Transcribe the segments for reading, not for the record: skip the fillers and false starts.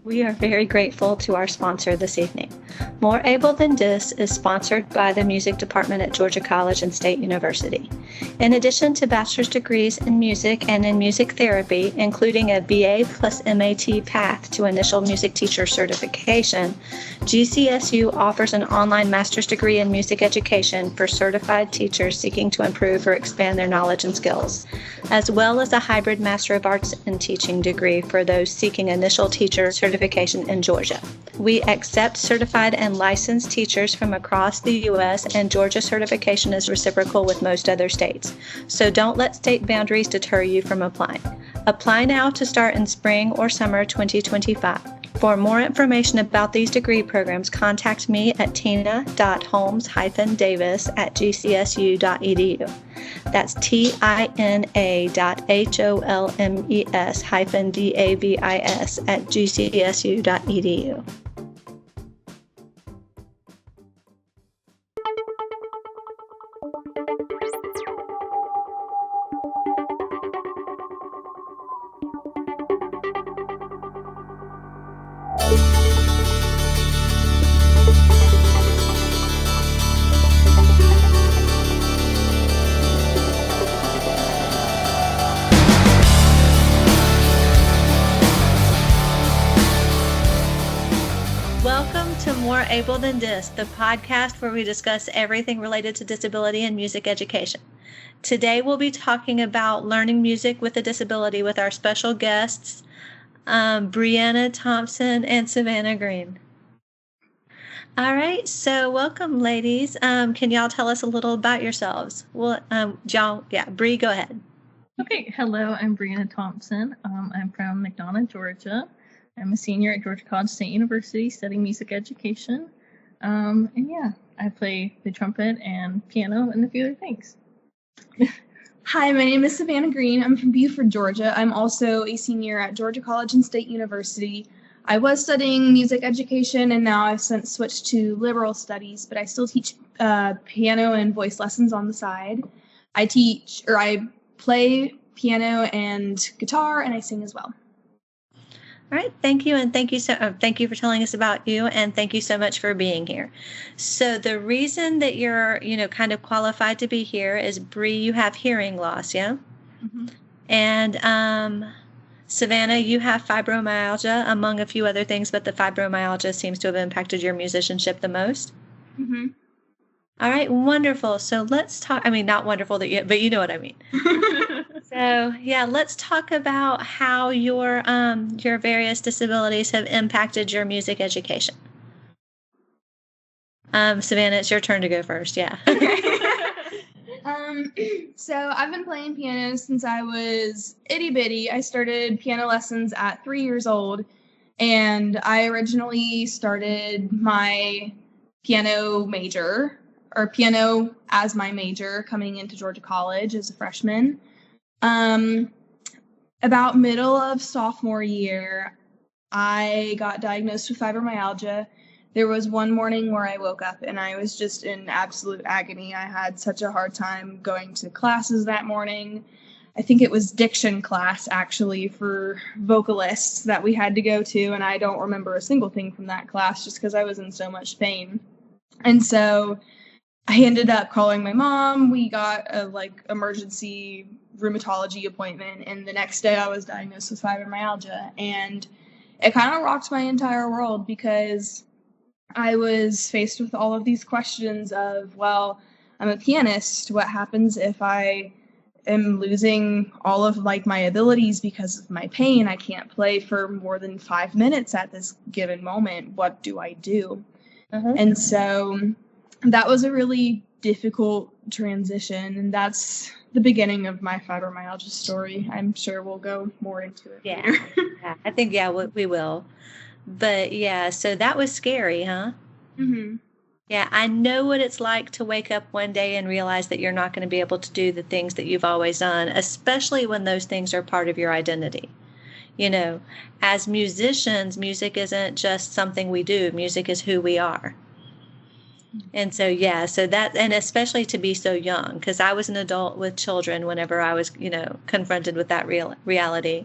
We are very grateful to our sponsor this evening. More Able Than This is sponsored by the Music Department at Georgia College and State University. In addition to bachelor's degrees in music and in music therapy, including a BA plus MAT path to initial music teacher certification, GCSU offers an online master's degree in music education for certified teachers seeking to improve or expand their knowledge and skills, as well as a hybrid Master of Arts in Teaching degree for those seeking initial teacher certification in Georgia. We accept certified and licensed teachers from across the U.S., and Georgia certification is reciprocal with most other states. So don't let state boundaries deter you from applying. Apply now to start in spring or summer 2025. For more information about these degree programs, contact me at tina.holmes-davis@gcsu.edu. That's tina.holmes-davis@gcsu.edu. Welcome to More Able Than This, the podcast where we discuss everything related to disability and music education. Today we'll be talking about learning music with a disability with our special guests, Brianna Thompson and Savannah Green. All right, so welcome, ladies. Can y'all tell us a little about yourselves? Well, Bree, go ahead. Okay, hello, I'm Brianna Thompson. I'm from McDonough, Georgia. I'm a senior at Georgia College State University studying music education. I play the trumpet and piano and a few other things. Hi, my name is Savannah Green. I'm from Beaufort, Georgia. I'm also a senior at Georgia College and State University. I was studying music education, and now I've since switched to liberal studies, but I still teach piano and voice lessons on the side. I play piano and guitar, and I sing as well. All right, thank you, and thank you for telling us about you, and thank you so much for being here. So the reason that you're, kind of qualified to be here is, Bree, you have hearing loss, yeah? Mm-hmm. And Savannah, you have fibromyalgia, among a few other things, but the fibromyalgia seems to have impacted your musicianship the most. Mm-hmm. All right, wonderful. So let's talk. I mean, not wonderful but you know what I mean. So yeah, let's talk about how your various disabilities have impacted your music education. Savannah, it's your turn to go first. Yeah. So I've been playing piano since I was itty bitty. I started piano lessons at 3 years old, and I originally started my piano as my major coming into Georgia College as a freshman. About middle of sophomore year, I got diagnosed with fibromyalgia. There was one morning where I woke up and I was just in absolute agony. I had such a hard time going to classes that morning. I think it was diction class, actually, for vocalists that we had to go to, and I don't remember a single thing from that class just because I was in so much pain. And so I ended up calling my mom. We got a emergency rheumatology appointment, and the next day I was diagnosed with fibromyalgia, and it kind of rocked my entire world because I was faced with all of these questions of, well, I'm a pianist. What happens if I am losing all of my abilities because of my pain? I can't play for more than 5 minutes at this given moment. What do I do? Uh-huh. And so that was a really difficult transition, and that's the beginning of my fibromyalgia story. I'm sure we'll go more into it later. Yeah, I think, we will. But, yeah, so that was scary, huh? Mm-hmm. Yeah, I know what it's like to wake up one day and realize that you're not going to be able to do the things that you've always done, especially when those things are part of your identity. As musicians, music isn't just something we do. Music is who we are. And so, and especially to be so young, because I was an adult with children whenever I was, confronted with that reality.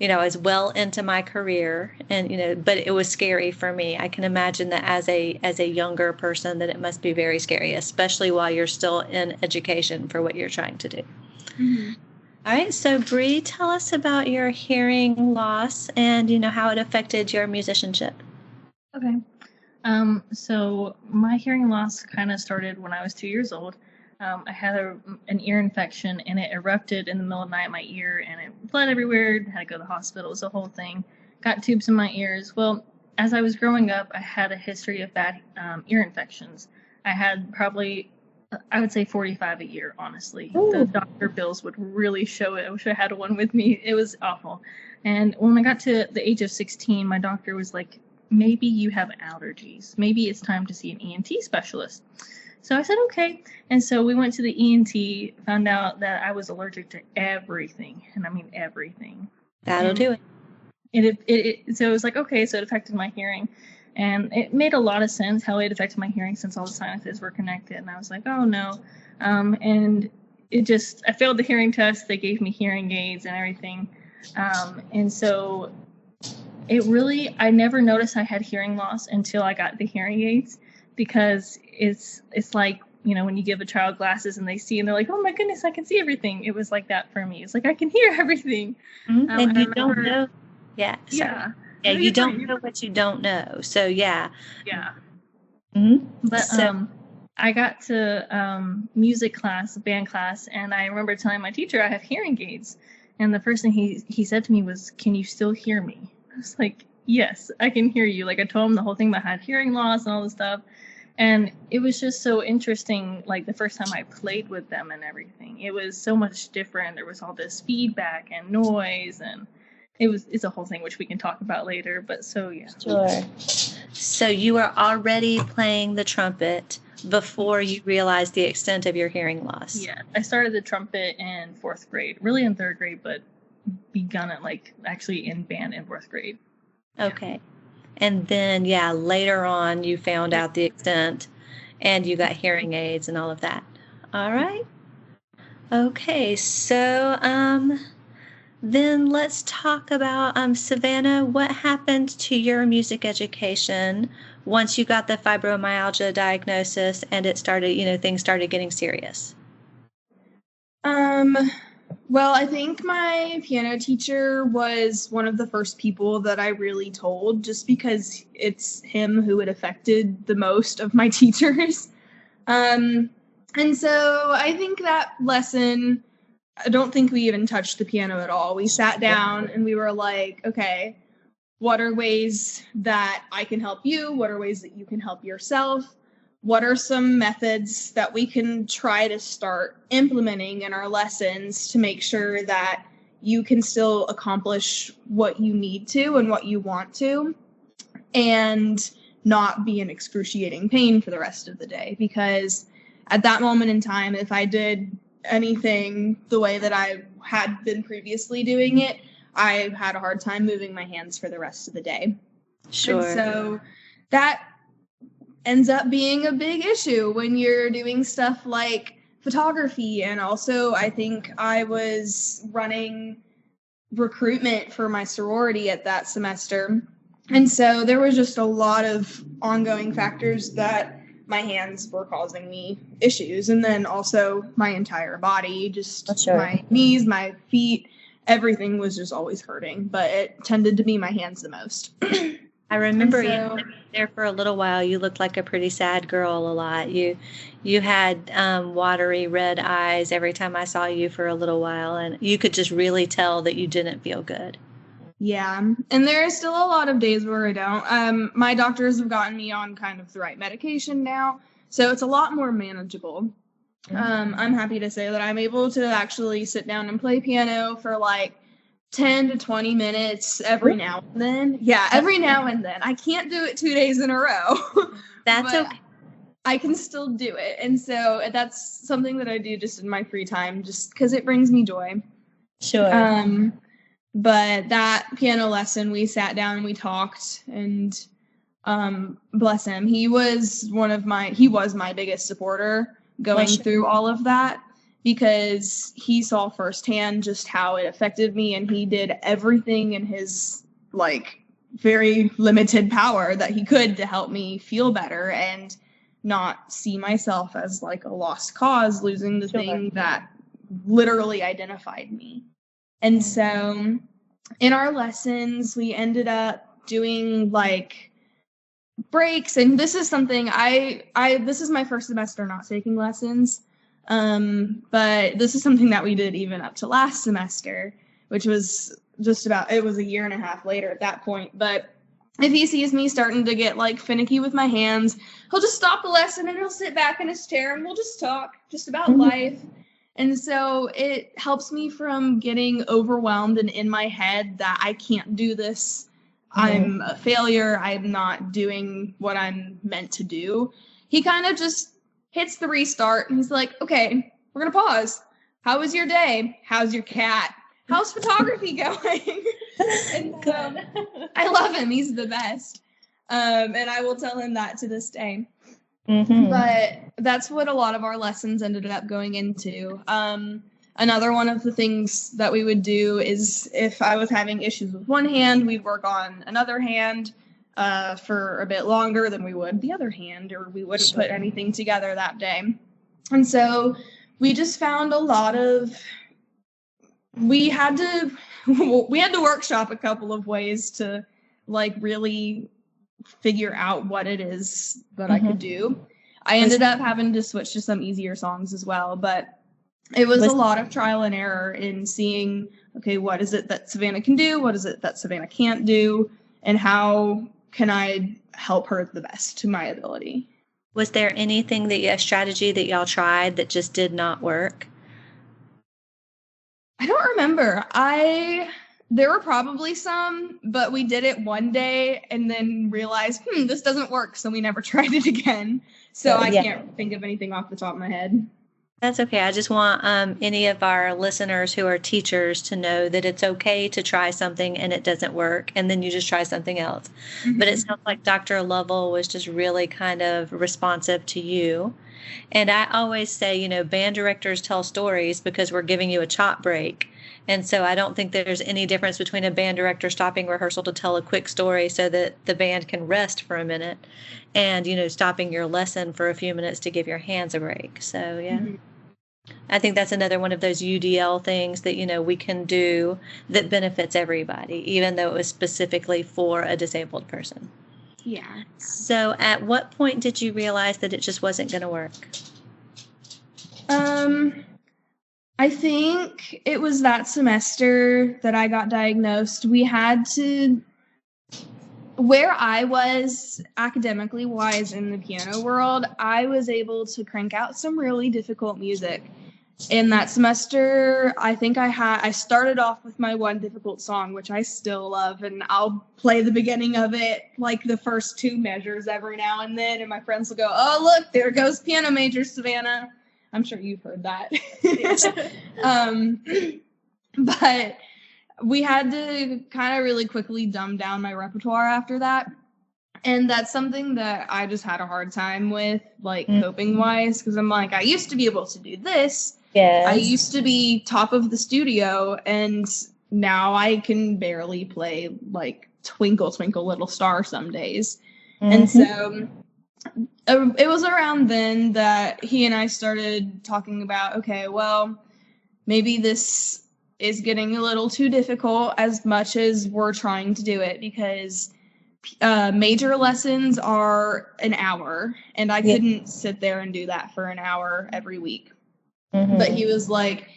I was well into my career, and but it was scary for me. I can imagine that as a younger person that it must be very scary, especially while you're still in education for what you're trying to do. Mm-hmm. All right, so Bree, tell us about your hearing loss and how it affected your musicianship. Okay. So my hearing loss kind of started when I was 2 years old. I had an ear infection, and it erupted in the middle of the night in my ear, and it bled everywhere. Had to go to the hospital. It was a whole thing. Got tubes in my ears. Well, as I was growing up, I had a history of bad ear infections. I had probably, I would say 45 a year, honestly. Ooh. The doctor bills would really show it. I wish I had one with me. It was awful. And when I got to the age of 16, my doctor was like, maybe you have allergies. Maybe it's time to see an ENT specialist. So I said, okay. And so we went to the ENT, found out that I was allergic to everything. And I mean everything. That'll do it. So it was like, okay, so it affected my hearing. And it made a lot of sense how it affected my hearing since all the sinuses were connected. And I was like, oh no. And I failed the hearing test. They gave me hearing aids and everything. And so I never noticed I had hearing loss until I got the hearing aids, because it's like, when you give a child glasses and they see and they're like, oh my goodness, I can see everything. It was like that for me. It's like I can hear everything. Mm-hmm. And you don't know. Yeah. Yeah. Yeah. You don't know what you don't know. So yeah. Yeah. Mm-hmm. But I got to music class, band class, and I remember telling my teacher I have hearing aids. And the first thing he said to me was, can you still hear me? I was like, yes, I can hear you. Like I told him the whole thing about I had hearing loss and all this stuff. And it was just so interesting, like the first time I played with them and everything. It was so much different. There was all this feedback and noise, and it's a whole thing which we can talk about later. But so yeah. Sure. So you were already playing the trumpet before you realized the extent of your hearing loss. Yeah. I started the trumpet in 4th grade, really in 3rd grade, but begun it actually in band in 4th grade. Okay. And then, later on you found out the extent and you got hearing aids and all of that. All right. Okay. So, then let's talk about, Savannah, what happened to your music education once you got the fibromyalgia diagnosis and it started, things started getting serious? Well, I think my piano teacher was one of the first people that I really told, just because it's him who it affected the most of my teachers. And so I think that lesson, I don't think we even touched the piano at all. We sat down and we were like, okay, what are ways that I can help you? What are ways that you can help yourself? What are some methods that we can try to start implementing in our lessons to make sure that you can still accomplish what you need to and what you want to, and not be in excruciating pain for the rest of the day? Because at that moment in time, if I did anything the way that I had been previously doing it, I had a hard time moving my hands for the rest of the day. Sure. And so that ends up being a big issue when you're doing stuff like photography. And also, I think I was running recruitment for my sorority at that semester. And so there was just a lot of ongoing factors that my hands were causing me issues. And then also my entire body, just Sure. My knees, my feet, everything was just always hurting. But it tended to be my hands the most. I remember you there for a little while. You looked like a pretty sad girl a lot. You had watery red eyes every time I saw you for a little while, and you could just really tell that you didn't feel good. Yeah, and there are still a lot of days where I don't. My doctors have gotten me on kind of the right medication now, so it's a lot more manageable. I'm happy to say that I'm able to actually sit down and play piano for like 10 to 20 minutes every now and then. Yeah, every now and then. I can't do it 2 days in a row. That's okay. I can still do it. And so that's something that I do just in my free time, just because it brings me joy. Sure. But that piano lesson, we sat down and we talked, and bless him, he was my biggest supporter going through all of that. because he saw firsthand just how it affected me, and he did everything in his like very limited power that he could to help me feel better and not see myself as like a lost cause, losing the thing that literally identified me. And so in our lessons, we ended up doing like breaks, and this is something this is my first semester not taking lessons, but this is something that we did even up to last semester, which was it was a year and a half later at that point. But if he sees me starting to get like finicky with my hands, he'll just stop the lesson and he'll sit back in his chair and we'll just talk just about life. And so it helps me from getting overwhelmed and in my head that I can't do this. I'm a failure. I'm not doing what I'm meant to do. He kind of just hits the restart and he's like, okay, we're going to pause. How was your day? How's your cat? How's photography going? And I love him. He's the best. And I will tell him that to this day. But that's what a lot of our lessons ended up going into. Another one of the things that we would do is if I was having issues with one hand, we'd work on another hand for a bit longer than we would the other hand, or we wouldn't put anything together that day. And so we just found we had to workshop a couple of ways to like really figure out what it is that I could do. I ended up having to switch to some easier songs as well, but it was a lot of trial and error in seeing, okay, what is it that Savannah can do? What is it that Savannah can't do? And how can I help her the best to my ability? Was there anything a strategy that y'all tried that just did not work? I don't remember. There were probably some, but we did it one day and then realized, this doesn't work. So we never tried it again. So I can't think of anything off the top of my head. That's okay. I just want any of our listeners who are teachers to know that it's okay to try something and it doesn't work, and then you just try something else. But it sounds like Dr. Lovell was just really kind of responsive to you. And I always say, band directors tell stories because we're giving you a chop break. And so I don't think there's any difference between a band director stopping rehearsal to tell a quick story so that the band can rest for a minute and, stopping your lesson for a few minutes to give your hands a break. So, yeah. I think that's another one of those UDL things that, we can do that benefits everybody, even though it was specifically for a disabled person. Yeah. So at what point did you realize that it just wasn't going to work? I think it was that semester that I got diagnosed. Where I was academically wise in the piano world, I was able to crank out some really difficult music. In that semester, I think I started off with my one difficult song, which I still love, and I'll play the beginning of it, like the first two measures every now and then, and my friends will go, oh, look, there goes piano major, Savannah. I'm sure you've heard that. But we had to kind of really quickly dumb down my repertoire after that. And that's something that I just had a hard time with, like coping wise, because I'm like, I used to be able to do this. Yes. I used to be top of the studio, and now I can barely play like Twinkle, Twinkle, Little Star some days. And so it was around then that he and I started talking about, okay, well, maybe this is getting a little too difficult as much as we're trying to do it, because major lessons are an hour, and I couldn't sit there and do that for an hour every week. But he was like,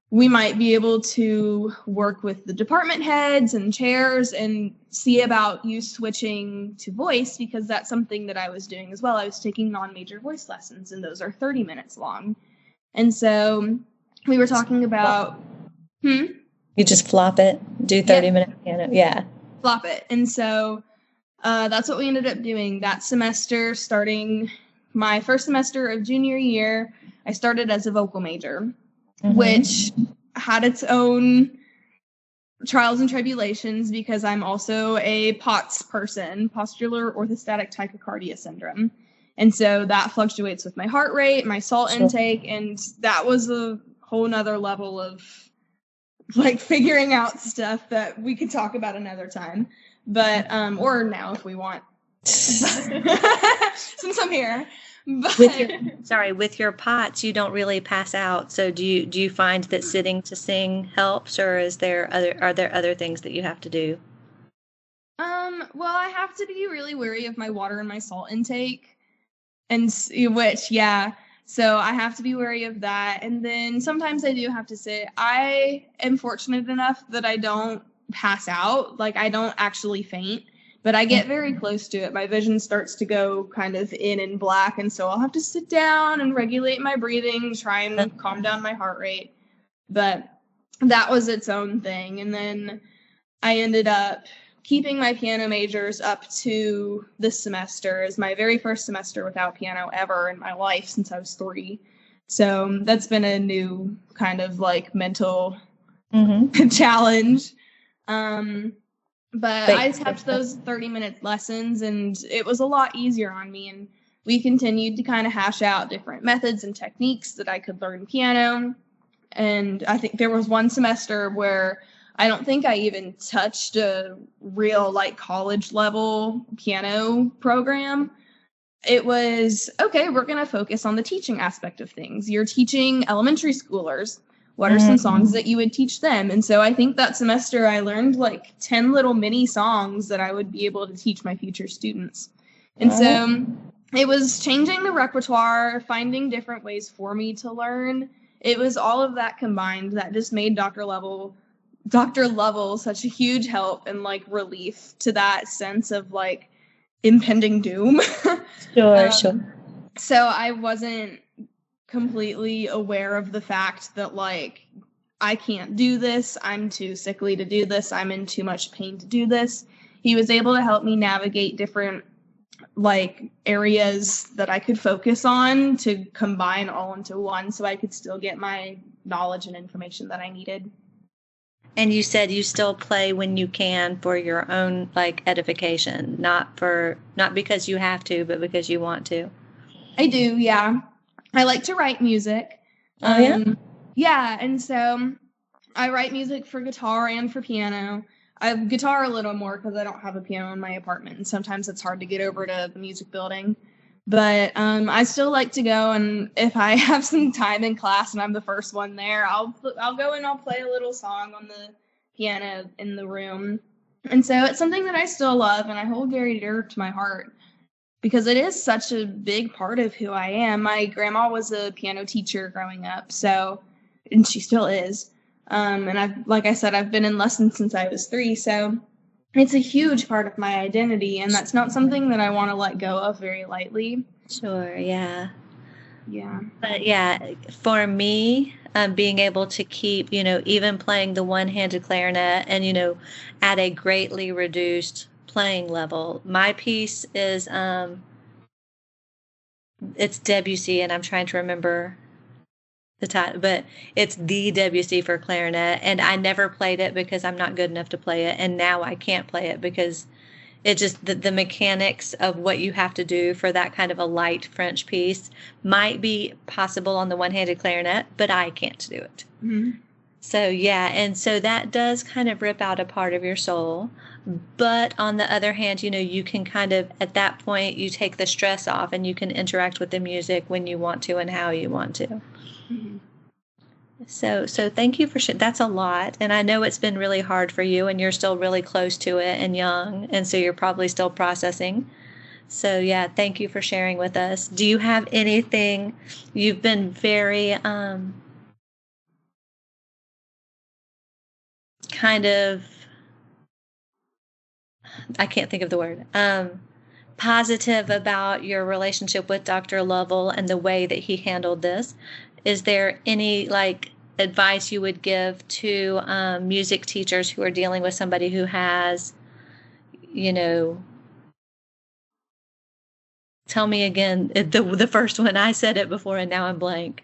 we might be able to work with the department heads and chairs and see about you switching to voice, because that's something that I was doing as well. I was taking non-major voice lessons, and those are 30 minutes long. And so we were talking about, You just flop it, do 30-minute piano. Yeah. Flop it. And so that's what we ended up doing that semester. Starting my first semester of junior year, I started as a vocal major, which had its own trials and tribulations, because I'm also a POTS person, postural orthostatic tachycardia syndrome. And so that fluctuates with my heart rate, my salt Sure. intake, and that was a whole nother level of like figuring out stuff that we could talk about another time. But or now if we want. Since I'm here. But With your POTS, you don't really pass out. So do you find that sitting to sing helps, or are there other things that you have to do? Well, I have to be really wary of my water and my salt intake, and which, yeah. So I have to be wary of that. And then sometimes I do have to sit. I am fortunate enough that I don't pass out. Like, I don't actually faint, but I get very close to it. My vision starts to go kind of in and black. And so I'll have to sit down and regulate my breathing, try and calm down my heart rate. But that was its own thing. And then I ended up keeping my piano majors up to this semester. Is my very first semester without piano ever in my life since I was 3. So that's been a new kind of like mental challenge. But I kept those 30-minute lessons, and it was a lot easier on me. And we continued to kind of hash out different methods and techniques that I could learn piano. And I think there was one semester where I don't think I even touched a real like college level piano program. It was, okay, we're going to focus on the teaching aspect of things. You're teaching elementary schoolers. What are some songs that you would teach them? And so I think that semester I learned like 10 little mini songs that I would be able to teach my future students. And so it was changing the repertoire, finding different ways for me to learn. It was all of that combined that just made Dr. Lovell such a huge help and like relief to that sense of like impending doom. Sure. So I wasn't completely aware of the fact that like I can't do this, I'm too sickly to do this, I'm in too much pain to do this. He was able to help me navigate different like areas that I could focus on to combine all into one so I could still get my knowledge and information that I needed. And you said you still play when you can for your own like edification, not because you have to, but because you want to. I do, yeah. I like to write music. Oh, yeah? Yeah, and so I write music for guitar and for piano. I have guitar a little more because I don't have a piano in my apartment, and sometimes it's hard to get over to the music building. But I still like to go, and if I have some time in class and I'm the first one there, I'll go and I'll play a little song on the piano in the room. And so it's something that I still love and I hold very dear to my heart, because it is such a big part of who I am. My grandma was a piano teacher growing up, and she still is. And like I said, I've been in lessons since I was 3, so it's a huge part of my identity, and that's not something that I want to let go of very lightly. Sure, yeah. Yeah. But yeah, for me, being able to keep, even playing the one-handed clarinet and, at a greatly reduced playing level. My piece is it's Debussy, and I'm trying to remember the title, but it's the Debussy for clarinet, and I never played it because I'm not good enough to play it, and now I can't play it because it just the mechanics of what you have to do for that kind of a light French piece might be possible on the one-handed clarinet, but I can't do it. Mm-hmm. So yeah, and so that does kind of rip out a part of your soul. But on the other hand, you can kind of, at that point, you take the stress off and you can interact with the music when you want to and how you want to. Mm-hmm. So thank you for that's a lot. And I know it's been really hard for you and you're still really close to it and young. And so you're probably still processing. So yeah, thank you for sharing with us. Do you have anything? You've been very, kind of, I can't think of the word, positive about your relationship with Dr. Lovell and the way that he handled this. Is there any advice you would give to music teachers who are dealing with somebody who has, tell me again, the first one, I said it before and now I'm blank.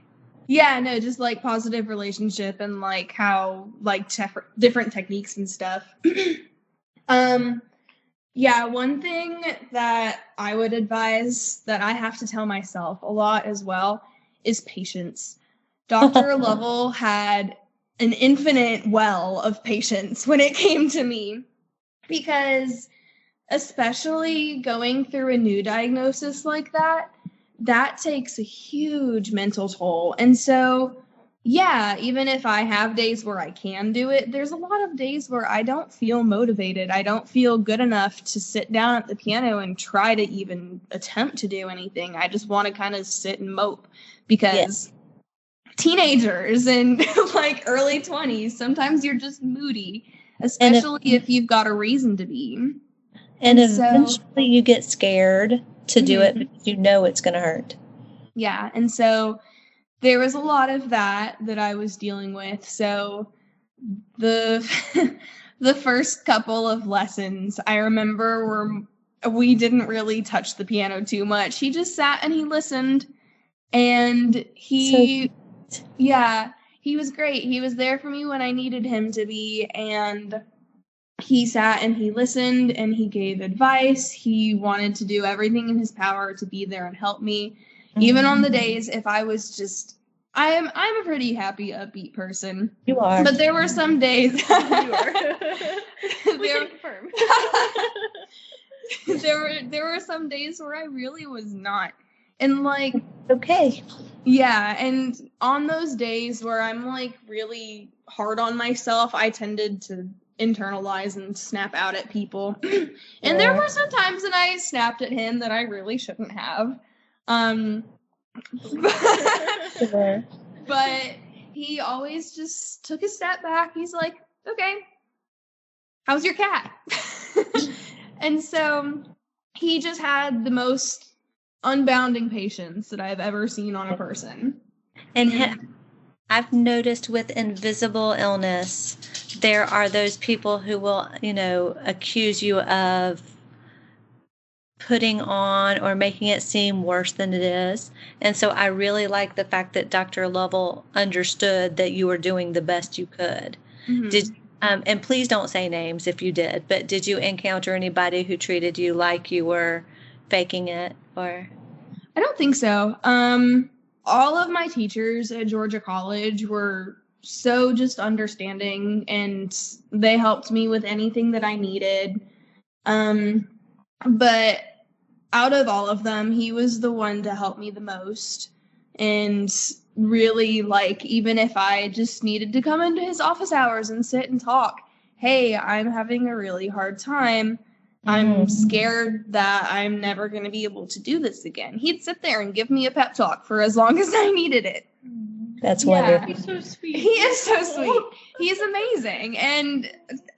Yeah, no, just positive relationship and how different techniques and stuff. Yeah, one thing that I would advise that I have to tell myself a lot as well is patience. Dr. Lovell had an infinite well of patience when it came to me, because especially going through a new diagnosis like that, that takes a huge mental toll. And so, yeah, even if I have days where I can do it, there's a lot of days where I don't feel motivated. I don't feel good enough to sit down at the piano and try to even attempt to do anything. I just want to kind of sit and mope, because teenagers and like early 20s, sometimes you're just moody, especially if you've got a reason to be. And And so- eventually you get scared to do it because you know it's going to hurt. Yeah, and so there was a lot of that I was dealing with. So the the first couple of lessons, I remember we didn't really touch the piano too much. He just sat and he listened, and he was great. He was there for me when I needed him to be, and he sat and he listened and he gave advice. He wanted to do everything in his power to be there and help me. Even on the days if I was just, I'm a pretty happy, upbeat person. You are. But there were some days. You are. We can confirm. there were some days where I really was not. And like, okay. Yeah, and on those days where I'm like really hard on myself, I tended to internalize and snap out at people. And there were some times that I snapped at him that I really shouldn't have. But he always just took a step back. He's like, okay, how's your cat? And so he just had the most unbounding patience that I've ever seen on a person. And I've noticed with invisible illness, there are those people who will, accuse you of putting on or making it seem worse than it is. And so I really like the fact that Dr. Lovell understood that you were doing the best you could. Mm-hmm. And please don't say names if you did, but did you encounter anybody who treated you like you were faking it? Or I don't think so. All of my teachers at Georgia College were so just understanding, and they helped me with anything that I needed. But out of all of them, he was the one to help me the most. And really, like, even if I just needed to come into his office hours and sit and talk, hey, I'm having a really hard time. I'm scared that I'm never going to be able to do this again. He'd sit there and give me a pep talk for as long as I needed it. That's wonderful. He's so sweet. He is so sweet. He's amazing. And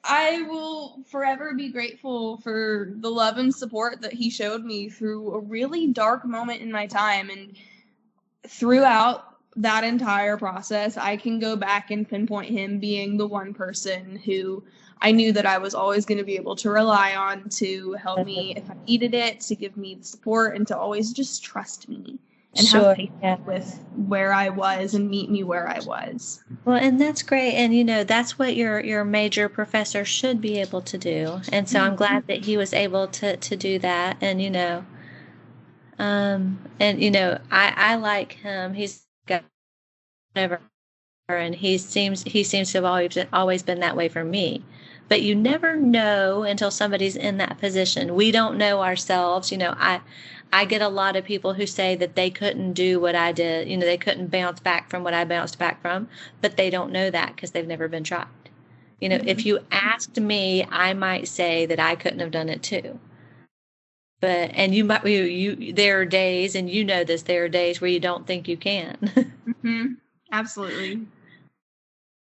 I will forever be grateful for the love and support that he showed me through a really dark moment in my time. And throughout that entire process, I can go back and pinpoint him being the one person who I knew that I was always going to be able to rely on to help me if I needed it, to give me the support, and to always just trust me and have patience with where I was and meet me where I was. Well, and that's great. And, that's what your major professor should be able to do. And so I'm glad that he was able to do that. And, I like him. He's got whatever, and he seems to have always been that way for me. But you never know until somebody's in that position. We don't know ourselves. I get a lot of people who say that they couldn't do what I did. They couldn't bounce back from what I bounced back from, but they don't know that because they've never been tried. If you asked me, I might say that I couldn't have done it too. But, and there are days, and this, there are days where you don't think you can. Absolutely.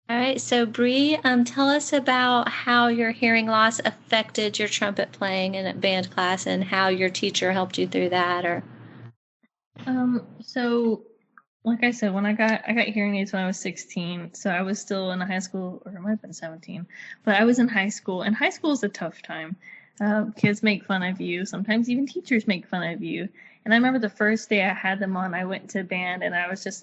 All right, so Bree, tell us about how your hearing loss affected your trumpet playing in a band class, and how your teacher helped you through that. Or so like I said, when I got hearing aids when I was 16, so I was still in high school, or it might have been 17, but I was in high school, and high school is a tough time. Kids make fun of you, sometimes even teachers make fun of you. And I remember the first day I had them on, I went to band, and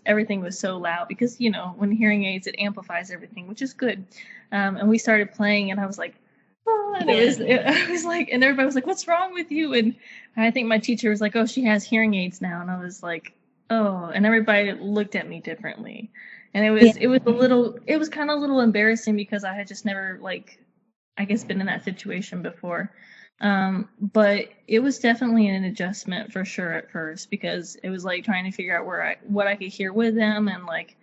everything was so loud because, when hearing aids, it amplifies everything, which is good. And we started playing, and I was like, And I was like, and everybody was like, what's wrong with you? And I think my teacher was like, oh, she has hearing aids now. And I was like, oh, and everybody looked at me differently. And it was kind of a little embarrassing because I had just never, like, I guess, been in that situation before. But it was definitely an adjustment for sure at first, because it was like trying to figure out what I could hear with them. And like,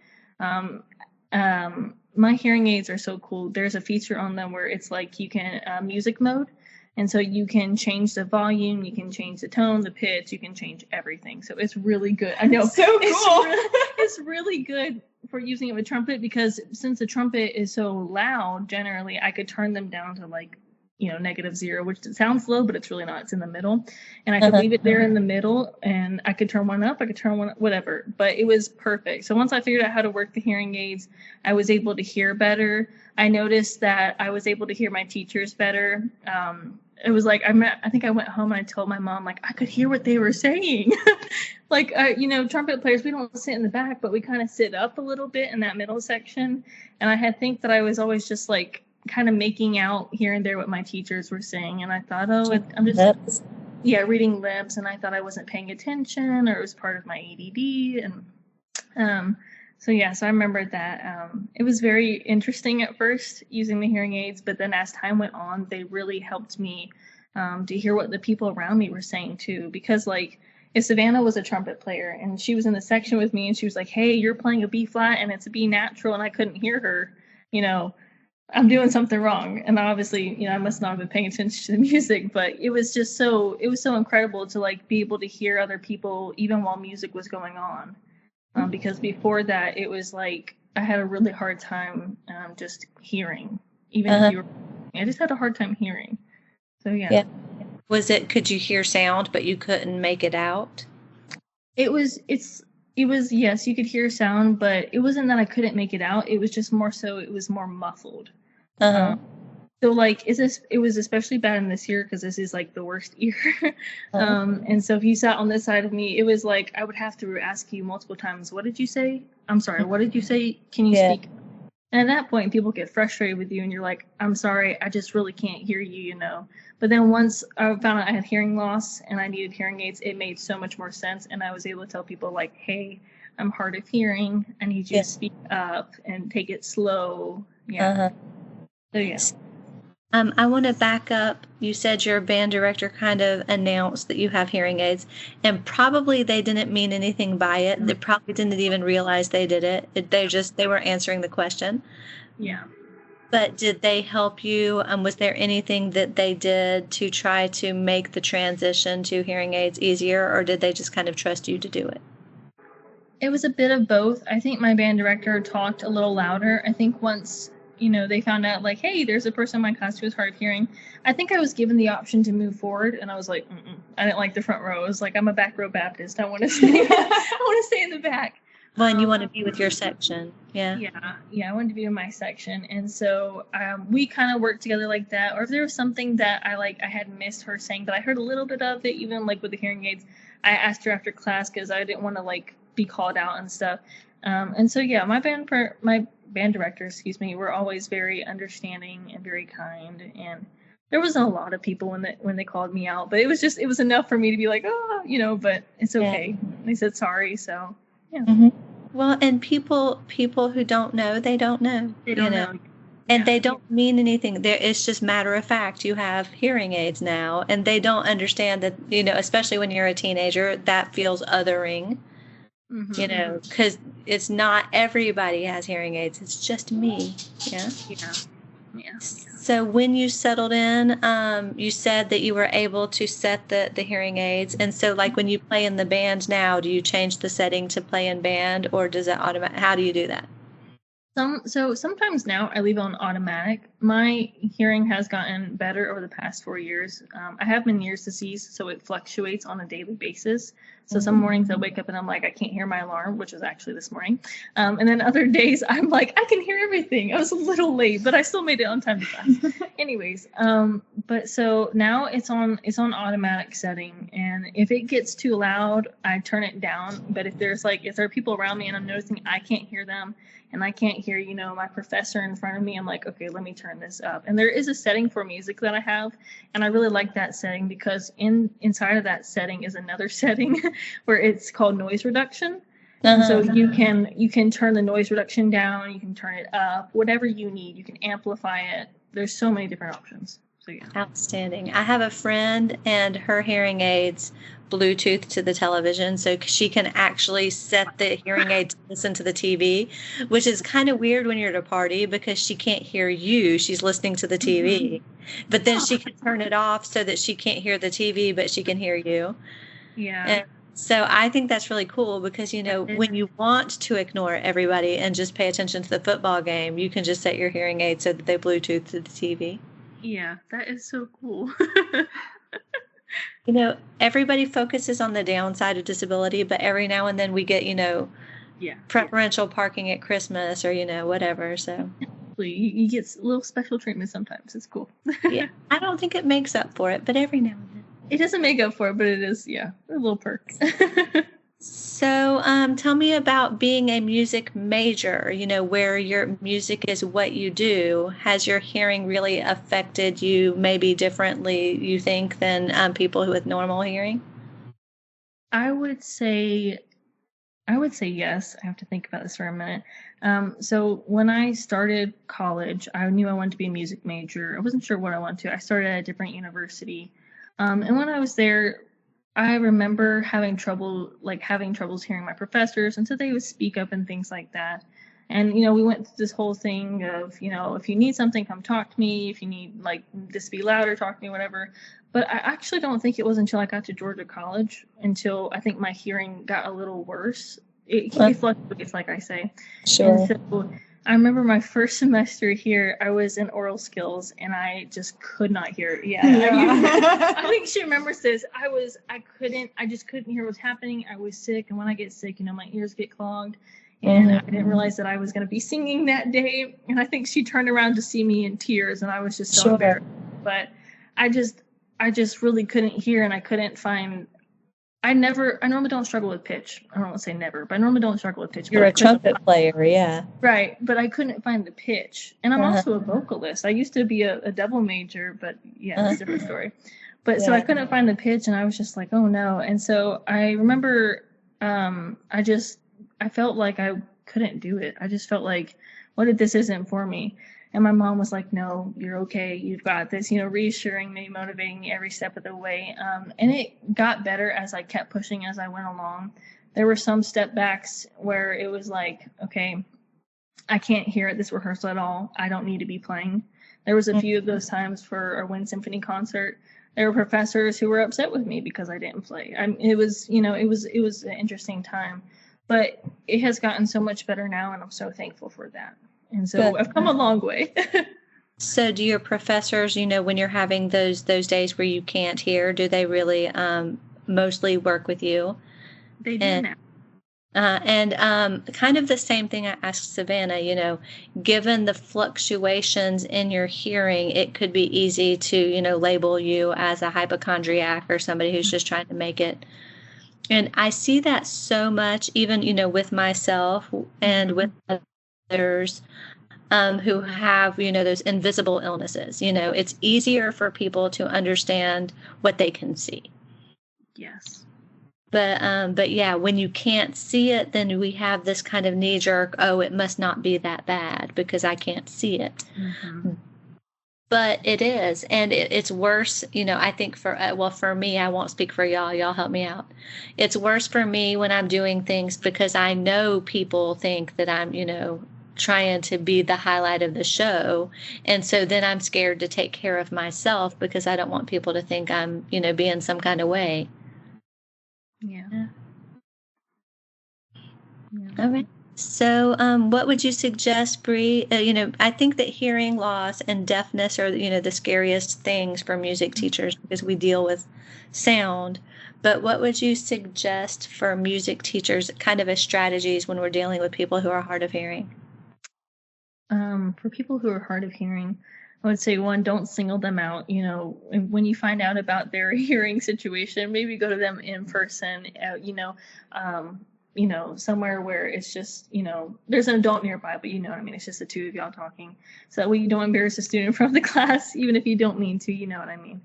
my hearing aids are so cool. There's a feature on them where it's like you can music mode. And so you can change the volume, you can change the tone, the pitch, you can change everything. So it's really good. I know. So cool. It's really good for using it with trumpet, because since the trumpet is so loud, generally I could turn them down to like, -0, which sounds low, but it's really not. It's in the middle. And I could leave it there in the middle, and I could turn one up, I could turn one up, whatever. But it was perfect. So once I figured out how to work the hearing aids, I was able to hear better. I noticed that I was able to hear my teachers better. It was like, I think I went home and I told my mom, like, I could hear what they were saying. Like, trumpet players, we don't sit in the back, but we kind of sit up a little bit in that middle section. And I think that I was always just like kind of making out here and there what my teachers were saying. And I thought, I'm just, reading lips. And I thought I wasn't paying attention, or it was part of my ADD. And so I remember that it was very interesting at first using the hearing aids, but then as time went on, they really helped me to hear what the people around me were saying too. Because like, if Savannah was a trumpet player and she was in the section with me and she was like, hey, you're playing a B flat and it's a B natural, and I couldn't hear her, I'm doing something wrong. And obviously, I must not have been paying attention to the music, but it was so incredible to like be able to hear other people even while music was going on. Because before that, it was like I had a really hard time just hearing. Even if I just had a hard time hearing. So yeah. Could you hear sound, but you couldn't make it out? It was yes, you could hear sound, but it wasn't that I couldn't make it out. It was just more so it was more muffled. So like, it was especially bad in this year because this is like the worst year. And so if you sat on this side of me, it was like I would have to ask you multiple times, what did you say? I'm sorry, what did you say? Can you speak? And at that point, people get frustrated with you and you're like, I'm sorry, I just really can't hear you, But then once I found out I had hearing loss and I needed hearing aids, it made so much more sense. And I was able to tell people like, hey, I'm hard of hearing. I need you to speak up and take it slow. Yeah. So yes. I want to back up. You said your band director kind of announced that you have hearing aids, and probably they didn't mean anything by it. They probably didn't even realize they did it. They were answering the question. Yeah. But did they help you? Was there anything that they did to try to make the transition to hearing aids easier, or did they just kind of trust you to do it? It was a bit of both. I think my band director talked a little louder. I think once they found out like, hey, there's a person in my class who is hard of hearing. I think I was given the option to move forward, and I was like, I didn't like the front row. I was like, I'm a back row Baptist. I want to stay. I want to stay in the back. Well, and you want to be with your section, yeah. Yeah. I wanted to be in my section, and so we kind of worked together like that. Or if there was something that I had missed her saying, but I heard a little bit of it, even like with the hearing aids, I asked her after class because I didn't want to like be called out and stuff. And so my band director, were always very understanding and very kind. And there wasn't a lot of people when they called me out, but it was enough for me to be like, but it's okay. Yeah. They said sorry, so yeah. Mm-hmm. Well, and people who don't know, they don't know. They don't know. And they don't mean anything. It's just matter of fact. You have hearing aids now, and they don't understand that, especially when you're a teenager, that feels othering. Mm-hmm. Because it's not everybody has hearing aids. It's just me. Yeah. So when you settled in, you said that you were able to set the hearing aids. And so like when you play in the band now, do you change the setting to play in band, or does it how do you do that? So sometimes now I leave on automatic. My hearing has gotten better over the past 4 years. I have Meniere's disease, so it fluctuates on a daily basis. So some mornings I wake up and I'm like, I can't hear my alarm, which was actually this morning. And then other days I'm like, I can hear everything. I was a little late, but I still made it on time to class. Anyways, but so now it's on automatic setting. And if it gets too loud, I turn it down. But if there are people around me and I'm noticing I can't hear them, and I can't hear, my professor in front of me, I'm like, okay, let me turn turn this up. And there is a setting for music that I have, and I really like that setting because inside of that setting is another setting where it's called noise reduction. And so you can turn the noise reduction down, you can turn it up, whatever you need. You can amplify it. There's so many different options. So yeah. Outstanding. I have a friend and her hearing aids Bluetooth to the television, so she can actually set the hearing aid to listen to the TV, which is kind of weird when you're at a party because she can't hear you. She's listening to the TV. But then she can turn it off so that she can't hear the TV, but she can hear you. Yeah. And so I think that's really cool because, you know, when you want to ignore everybody and just pay attention to the football game, you can just set your hearing aid so that they Bluetooth to the TV. Yeah, that is so cool. You know, everybody focuses on the downside of disability, but every now and then we get, you know, preferential parking at Christmas or, you know, whatever. So you get a little special treatment sometimes. It's cool. yeah, I don't think it makes up for it, but every now and then. It doesn't make up for it, but it is, a little perk. So tell me about being a music major, you know, where your music is what you do. Has your hearing really affected you maybe differently, you think, than people with normal hearing? I would say yes. I have to think about this for a minute. So when I started college, I knew I wanted to be a music major. I wasn't sure what I wanted to. I started at a different university. And when I was there, I remember having troubles hearing my professors, and so they would speak up and things like that. And, you know, we went through this whole thing of, you know, if you need something, come talk to me. If you need, like, this to be louder, talk to me, whatever. But I actually don't think it was until I got to Georgia College until I think my hearing got a little worse. It fluctuates, like I say. Sure. And so I remember my first semester here, I was in oral skills and I just could not hear it. Yeah. I think she remembers this. I just couldn't hear what's happening. I was sick. And when I get sick, you know, my ears get clogged. And I didn't realize that I was going to be singing that day. And I think she turned around to see me in tears and I was just so embarrassed. But I just really couldn't hear, and I couldn't find. I normally don't struggle with pitch. I don't want to say never, but I normally don't struggle with pitch. You're a trumpet player, yeah. Right, but I couldn't find the pitch. And I'm also a vocalist. I used to be a double major, but yeah, it's a different story. But so I couldn't find the pitch, and I was just like, oh no. And so I remember I felt like I couldn't do it. I just felt like, what if this isn't for me? And my mom was like, no, you're okay. You've got this, you know, reassuring me, motivating me every step of the way. And it got better as I kept pushing as I went along. There were some step backs where it was like, okay, I can't hear at this rehearsal at all. I don't need to be playing. There was a few of those times for our Wind Symphony concert. There were professors who were upset with me because I didn't play. It was an interesting time, but it has gotten so much better now, and I'm so thankful for that. And so I've come a long way. So do your professors, you know, when you're having those days where you can't hear, do they really mostly work with you? They do now. Kind of the same thing I asked Savannah, you know, given the fluctuations in your hearing, it could be easy to, you know, label you as a hypochondriac or somebody who's just trying to make it. And I see that so much, even, you know, with myself and with others who have, you know, those invisible illnesses. You know, it's easier for people to understand what they can see. Yes. But yeah, when you can't see it, then we have this kind of knee jerk, oh, it must not be that bad because I can't see it. Mm-hmm. But it is, and it's worse, you know, I think for me, I won't speak for y'all help me out. It's worse for me when I'm doing things because I know people think that I'm, you know, trying to be the highlight of the show. And so then I'm scared to take care of myself because I don't want people to think I'm, you know, being some kind of way. Yeah. All right. So what would you suggest, Bree? You know, I think that hearing loss and deafness are, you know, the scariest things for music teachers because we deal with sound. But what would you suggest for music teachers, kind of as strategies when we're dealing with people who are hard of hearing? For people who are hard of hearing, I would say, one, don't single them out. You know, when you find out about their hearing situation, maybe go to them in person. somewhere where it's just, there's an adult nearby, but you know what I mean? It's just the two of y'all talking. So that way you don't embarrass a student in front of the class, even if you don't mean to, you know what I mean?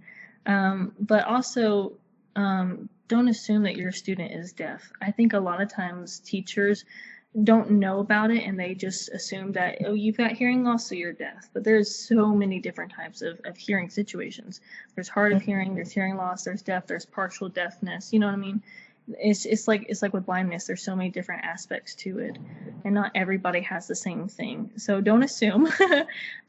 But also, don't assume that your student is deaf. I think a lot of times teachers don't know about it and they just assume that, oh, you've got hearing loss, so you're deaf. But there's so many different types of hearing situations. There's hard of hearing, there's hearing loss, there's deaf, there's partial deafness, you know what I mean? It's like with blindness, there's so many different aspects to it, and not everybody has the same thing. So don't assume.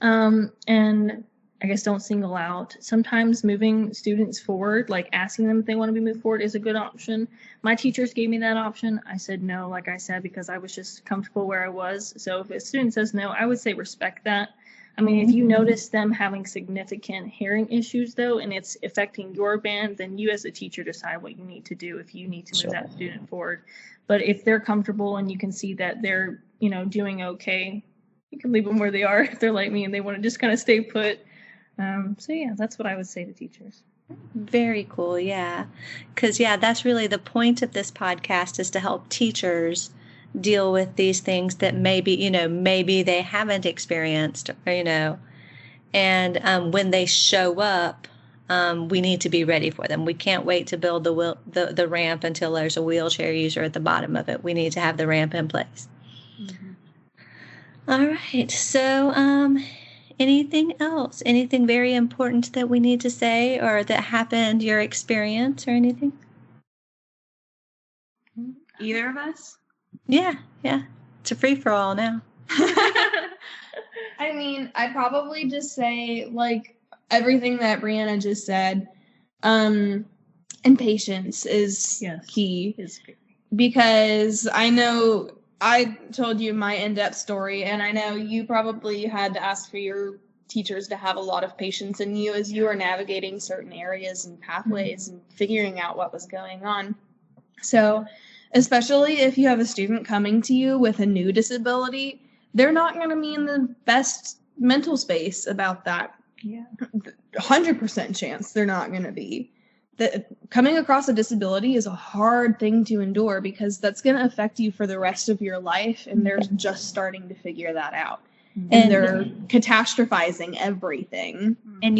And I guess don't single out. Sometimes moving students forward, like asking them if they want to be moved forward, is a good option. My teachers gave me that option. I said no, like I said, because I was just comfortable where I was. So if a student says no, I would say respect that. I mean, if you notice them having significant hearing issues, though, and it's affecting your band, then you as a teacher decide what you need to do if you need to move that student forward. But if they're comfortable and you can see that they're, doing okay, you can leave them where they are if they're like me and they want to just kind of stay put. So, yeah, that's what I would say to teachers. Very cool, yeah. Because, that's really the point of this podcast, is to help teachers deal with these things that maybe they haven't experienced, and when they show up, we need to be ready for them. We can't wait to build the ramp until there's a wheelchair user at the bottom of it. We need to have the ramp in place. Mm-hmm. All right. So, anything else? Anything very important that we need to say or that happened, your experience or anything? Either of us? Yeah. It's a free-for-all now. I mean, I'd probably just say, like, everything that Brianna just said, and patience is key. Because I know I told you my in-depth story, and I know you probably had to ask for your teachers to have a lot of patience in you as you were navigating certain areas and pathways and figuring out what was going on. So, especially if you have a student coming to you with a new disability, they're not going to be in the best mental space about that. Yeah. 100% chance they're not going to be. Coming across a disability is a hard thing to endure because that's going to affect you for the rest of your life, and they're just starting to figure that out. And they're catastrophizing everything. And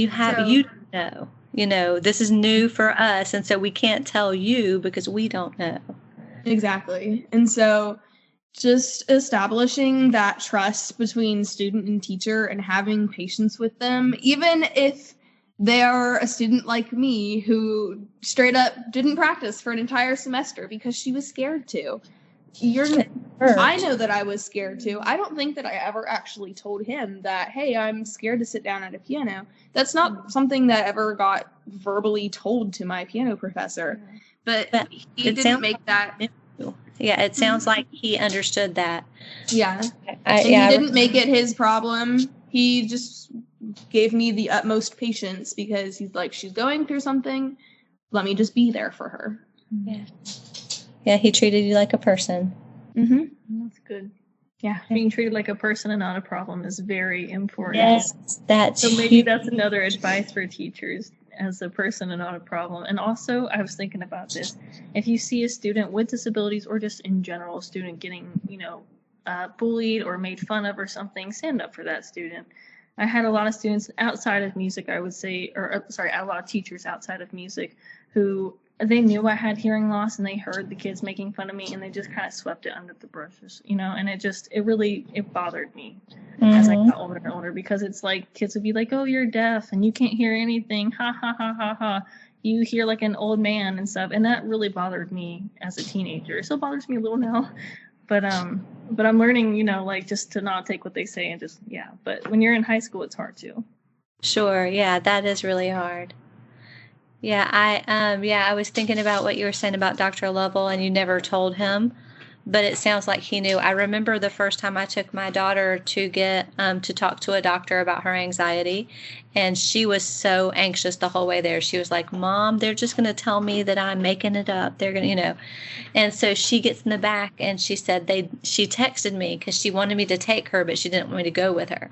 this is new for us, and so we can't tell you because we don't know. Exactly. And so just establishing that trust between student and teacher and having patience with them, even if they are a student like me who straight up didn't practice for an entire semester because she was scared to. I know that I was scared to. I don't think that I ever actually told him that, hey, I'm scared to sit down at a piano. That's not something that ever got verbally told to my piano professor. But he didn't make that. Yeah, it sounds like he understood that. Yeah. He didn't make it his problem. He just gave me the utmost patience because he's like, she's going through something. Let me just be there for her. Yeah, he treated you like a person. Mm-hmm. That's good. Yeah, being treated like a person and not a problem is very important. Yes, so maybe that's another advice for teachers, as a person and not a problem. And also, I was thinking about this. If you see a student with disabilities or just in general, a student getting, bullied or made fun of or something, stand up for that student. I had a lot of students outside of music, I would say, a lot of teachers outside of music who they knew I had hearing loss and they heard the kids making fun of me and they just kind of swept it under the brushes, and it bothered me as I got older and older, because it's like kids would be like, oh, you're deaf and you can't hear anything. Ha, ha, ha, ha, ha. You hear like an old man and stuff. And that really bothered me as a teenager. It still bothers me a little now. But I'm learning, just to not take what they say and just, But when you're in high school, it's hard too. Sure. Yeah, that is really hard. Yeah, I was thinking about what you were saying about Dr. Lovell, and you never told him, but it sounds like he knew. I remember the first time I took my daughter to get to talk to a doctor about her anxiety, and she was so anxious the whole way there. She was like, Mom, they're just going to tell me that I'm making it up. They're going to, And so she gets in the back, and she said she texted me because she wanted me to take her, but she didn't want me to go with her.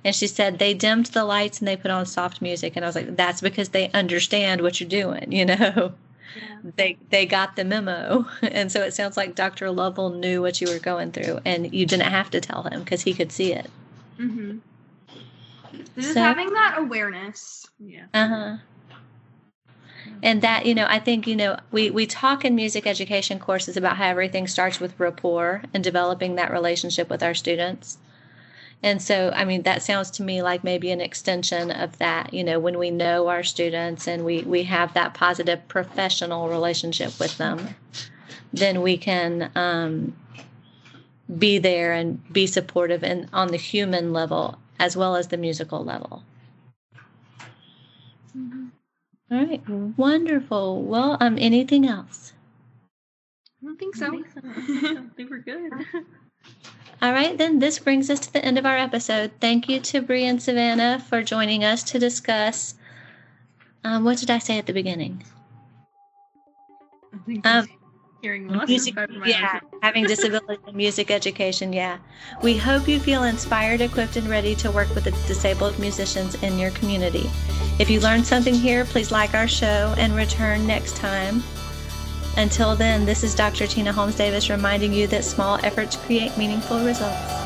And she said they dimmed the lights and they put on soft music. And I was like, that's because they understand what you're doing, They got the memo. And so it sounds like Dr. Lovell knew what you were going through, and you didn't have to tell him because he could see it. Mm-hmm. Just having that awareness. Yeah. Uh-huh. And that, I think, we talk in music education courses about how everything starts with rapport and developing that relationship with our students. And so, I mean, that sounds to me like maybe an extension of that, when we know our students and we have that positive professional relationship with them, then we can be there and be supportive and on the human level as well as the musical level. Mm-hmm. All right. Wonderful. Well, anything else? I don't think so. I think we're good. All right, then this brings us to the end of our episode. Thank you to Bree and Savannah for joining us to discuss, what did I say at the beginning? I think hearing loss music, having disabilities in music education, We hope you feel inspired, equipped, and ready to work with the disabled musicians in your community. If you learned something here, please like our show and return next time. Until then, this is Dr. Tina Holmes Davis reminding you that small efforts create meaningful results.